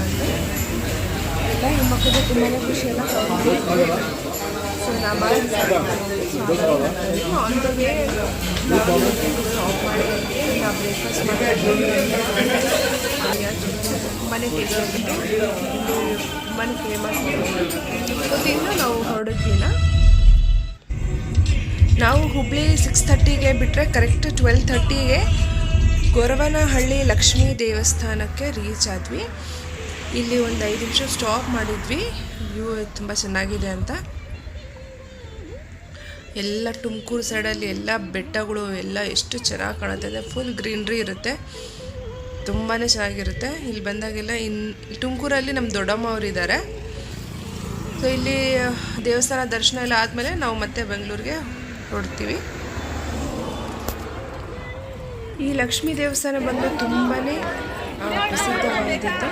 ಅಂತ ಎಲ್ಲ ಹೆಣ್ಮಕ್ಳಿಗೆ ತುಂಬಾ ಖುಷಿ ಎಲ್ಲ. ಸೊ ನಮ್ಮ ಆನ್ ದ ವೇ ಸ್ಟಾಪ್ ಮಾಡಿ ನಾವು ಬ್ರೇಕ್ಫಾಸ್ಟ್ ಮಾಡ್ತೀವಿ. ತುಂಬಾ ಟೇಸ್ಟ್ ಆಗುತ್ತೆ, ತುಂಬಾ ಫೇಮಸ್. ಇವತ್ತಿಂದ ನಾವು ಹೊರಡಿದ್ವಿನ ನಾವು ಹುಬ್ಳಿ 6:30ಗೆ ಬಿಟ್ಟರೆ ಕರೆಕ್ಟ್ 12:30ಗೆ ಗೊರವನಹಳ್ಳಿ ಲಕ್ಷ್ಮೀ ದೇವಸ್ಥಾನಕ್ಕೆ ರೀಚ್ ಆದ್ವಿ. ಇಲ್ಲಿ ಒಂದು 5 ನಿಮಿಷ ಸ್ಟಾಪ್ ಮಾಡಿದ್ವಿ, ವ್ಯೂ ತುಂಬ ಚೆನ್ನಾಗಿದೆ ಅಂತ. ಎಲ್ಲ ತುಮಕೂರು ಸೈಡಲ್ಲಿ ಎಲ್ಲ ಬೆಟ್ಟಗಳು ಎಲ್ಲ ಎಷ್ಟು ಚೆನ್ನಾಗಿ ಕಾಣುತ್ತೆ, ಫುಲ್ ಗ್ರೀನ್ರಿ ಇರುತ್ತೆ, ತುಂಬಾ ಚೆನ್ನಾಗಿರುತ್ತೆ. ಇಲ್ಲಿ ಬಂದಾಗೆಲ್ಲ ತುಮಕೂರಲ್ಲಿ ನಮ್ಮ ದೊಡ್ಡಮ್ಮ ಅವರು ಇದ್ದಾರೆ. ಸೊ ಇಲ್ಲಿ ದೇವಸ್ಥಾನ ದರ್ಶನ ಎಲ್ಲ ಆದಮೇಲೆ ನಾವು ಮತ್ತೆ ಬೆಂಗಳೂರಿಗೆ ಹೊರಡ್ತೀವಿ. ಈ ಲಕ್ಷ್ಮೀ ದೇವಸ್ಥಾನ ಬಂದು ತುಂಬಾ ಪ್ರಸಿದ್ಧವಾಗಿದ್ದು,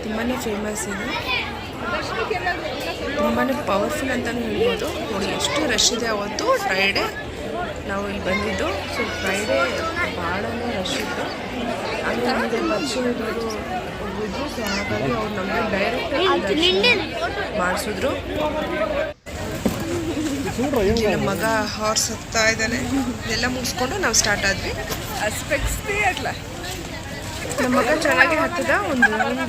ತುಂಬಾ ಫೇಮಸ್ ಇದೆ, ತುಂಬಾ ಪವರ್ಫುಲ್ ಅಂತಲೂ ಹೇಳ್ಬೋದು. ನೋಡಿ ಎಷ್ಟು ರಶ್ ಇದೆ. ಅವತ್ತು ಫ್ರೈಡೇ ನಾವು ಇಲ್ಲಿ ಬಂದಿದ್ದು. ಸೊ ಫ್ರೈಡೇ ಭಾಳನೇ ರಶ್ ಇತ್ತು. ಅಂದರೆ ನಮಗೆ ಪರಿಚಯ ಇರೋರು ಹೋಗಿದ್ರು. ಸೊ ಹಾಗಾಗಿ ಅವ್ರು ನಮಗೆ ಡೈರೆಕ್ಟ್ ಮಾಡಿಸಿದ್ರು. ನಮ್ಮ ಮಗ ಹಾರ್ಸ್ ಹೋಗ್ತಾ ಇದ್ದಾನೆ. ಇದೆಲ್ಲ ಮುಗಿಸ್ಕೊಂಡು ನಾವು ಸ್ಟಾರ್ಟ್ ಆದ್ವಿ. ನಮ್ಮ ಮಗ ಚೆನ್ನಾಗಿ ಹತ್ತದ. ಒಂದು ರೌಂಡ್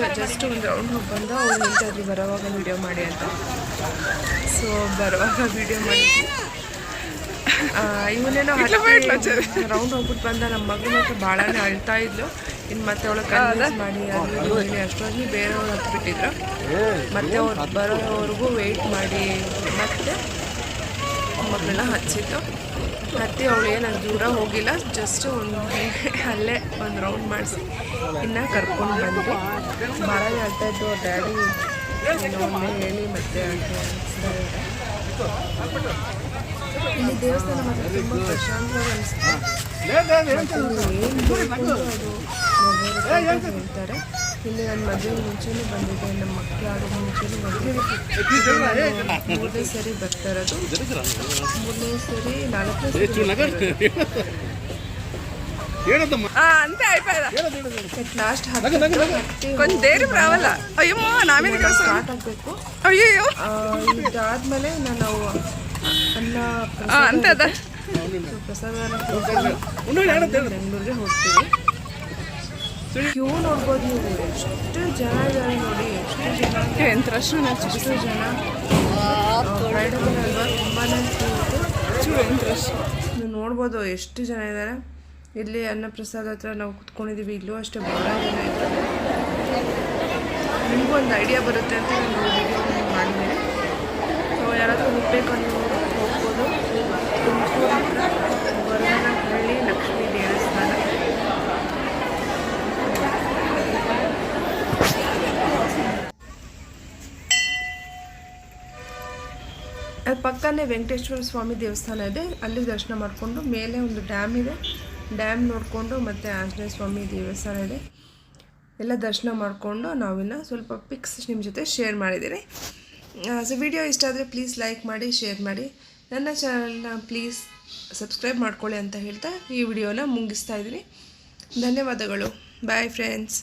ಹೋಗಿ ಬಂದ. ಅವ್ರು ಹೇಳ್ತಾಯಿದ್ವಿ ಬರೋವಾಗ ವೀಡಿಯೋ ಮಾಡಿ ಅಂತ. ಸೊ ಬರುವಾಗ ವೀಡಿಯೋ ಮಾಡಿದ್ವಿ. ಇವನೇನೋ ರೌಂಡ್ ಹೋಗ್ಬಿಟ್ಟು ಬಂದ. ನಮ್ಮ ಮಗನ ಭಾಳನೇ ಅಳ್ತಾ ಇದ್ಲು. ಇನ್ನು ಮತ್ತೆ ಅವಳು ಕನ್ವಿನ್ಸ್ ಮಾಡಿ ಅಲ್ಲಿ ಅಷ್ಟೊಂದು ಬೇರೆಯವ್ರು ಹತ್ಬಿಟ್ಟಿದ್ರು. ಮತ್ತೆ ಅವ್ರು ಬರೋವರೆಗೂ ವೆಯ್ಟ್ ಮಾಡಿ ಮತ್ತೆ ಮಕ್ಕಳನ್ನ ಹಚ್ಚಿದ್ದು. ಹತ್ತಿ ಅವಳು ಏನು ದೂರ ಹೋಗಿಲ್ಲ, ಜಸ್ಟ್ ಅಲ್ಲೇ ಒಂದು ರೌಂಡ್ ಮಾಡಿಸಿ ಇನ್ನು ಕರ್ಕೊಂಡು ಬಂದ್ವಿ. ಭಾಳ ಆಗ್ತಾ ಇದ್ದು. ಅವ್ರ ಡ್ಯಾಡಿ ಒಮ್ಮೆ ಹೇಳಿ ಮತ್ತೆ ಇಲ್ಲಿ ದೇವಸ್ಥಾನ ಮಾತ್ರ ತುಂಬ ಪ್ರಶಾಂತವಾಗಿ ಅನಿಸುತ್ತೆ. ಏನು ಬೇಕು ಅದು ಹೇಳ್ತಾರೆ. ಇಲ್ಲಿ ನನ್ನ ಮದುವೆ ಮುಂಚೆನೇ ಬಂದಿದೆ, ನಮ್ಮ ಮಕ್ಕಳು ಆಡೋ ಮುಂಚೆನೇ ಬಂದಿದೆ. 3ನೇ ಸರಿ ಬರ್ತಾ ಇರೋದು, 3ನೇ ಸರಿ 4ನೇ ಸರಿ అంతే అయిపోయిందా లాస్ట్ కొంచెం ధైర్యం రావాలా అయ్యమ్మో నా మీద స్టార్ట్ ಆಗಬೇಕು ಅಯ್ಯೋ ಇದಾದ್ಮೇಲೆ ನಾವು ಅನ್ನ ಅಂತೆ ಅದ ಪ್ರಸಾದ ಬೆಂಗಳೂರಿಗೆ ಹೋಗ್ತೀವಿ. ಕ್ಯೂ ನೋಡ್ಬೋದು ನೀವು, ಎಷ್ಟು ಜನ ಇದ್ದಾರೆ ನೋಡಿ, ಎಷ್ಟು ಜನ ಫ್ರೈಡೇ ಅಲ್ವಾ, ತುಂಬಾ ನೀವು ನೋಡ್ಬೋದು ಎಷ್ಟು ಜನ ಇದ್ದಾರೆ. ಇಲ್ಲಿ ಅನ್ನಪ್ರಸಾದ ಹತ್ರ ನಾವು ಕುತ್ಕೊಂಡಿದ್ದೀವಿ. ಇಲ್ಲೂ ಅಷ್ಟೇ ಭಾಳ ಜನ ಇದ್ದಾರೆ. ನಿಮಗೂ ಒಂದು ಐಡಿಯಾ ಬರುತ್ತೆ ಅಂತ ನಾನು ವಿಡಿಯೋ ಮಾಡಿದ್ದೀನಿ. ಸೊ ಯಾರಾದರೂ ಹೋಗಬೇಕು ನೀವು ಹೋಗ್ಬೋದು. ತುಮಕೂರು ಹತ್ರ ಗೊರವನಹಳ್ಳಿ ಲಕ್ಷ್ಮೀ ದೇವಸ್ಥಾನ. ಅದು ಪಕ್ಕನೇ ವೆಂಕಟೇಶ್ವರ ಸ್ವಾಮಿ ದೇವಸ್ಥಾನ ಇದೆ. ಅಲ್ಲಿ ದರ್ಶನ ಮಾಡಿಕೊಂಡು ಮೇಲೆ ಒಂದು ಡ್ಯಾಮ್ ಇದೆ, ಡ್ಯಾಮ್ ನೋಡಿಕೊಂಡು ಮತ್ತು ಆಂಜನೇಯ ಸ್ವಾಮಿ ದೇವಸ್ಥಾನ ಇದೆ. ಎಲ್ಲ ದರ್ಶನ ಮಾಡಿಕೊಂಡು ನಾವಿನ್ನು ಸ್ವಲ್ಪ ಪಿಕ್ಸ್ ನಿಮ್ಮ ಜೊತೆ ಶೇರ್ ಮಾಡಿದ್ದೀನಿ. ಸೊ ವಿಡಿಯೋ ಇಷ್ಟ ಆದರೆ ಪ್ಲೀಸ್ ಲೈಕ್ ಮಾಡಿ, ಶೇರ್ ಮಾಡಿ. ನನ್ನ ಚಾನಲ್ನ ಪ್ಲೀಸ್ ಸಬ್ಸ್ಕ್ರೈಬ್ ಮಾಡ್ಕೊಳ್ಳಿ ಅಂತ ಹೇಳ್ತಾ ಈ ವಿಡಿಯೋನ ಮುಗಿಸ್ತಾ ಇದ್ದೀನಿ. ಧನ್ಯವಾದಗಳು. Bye friends.